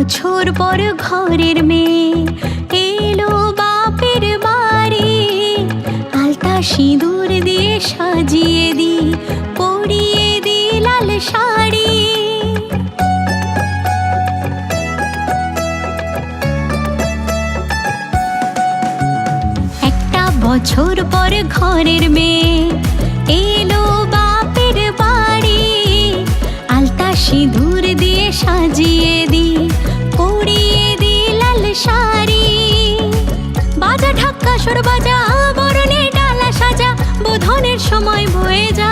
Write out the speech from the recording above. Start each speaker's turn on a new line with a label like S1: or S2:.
S1: বছর পর ঘরের মেয়ে এলো বাপের বাড়ি, আলতা সিঁদুর দিয়ে সাজিয়ে দি, পরিয়ে দি লাল শাড়ি। একটা বছর পর ঘরের মেয়ে এলো বাপের বাড়ি, আলতা সিঁদুর দিয়ে সাজিয়ে দি, পরিয়ে দি লাল শাড়ি। বাজা ঢাক্কা সুর বাজা, বরণে ডালা সাজা, বোধনের সময় বয়ে যা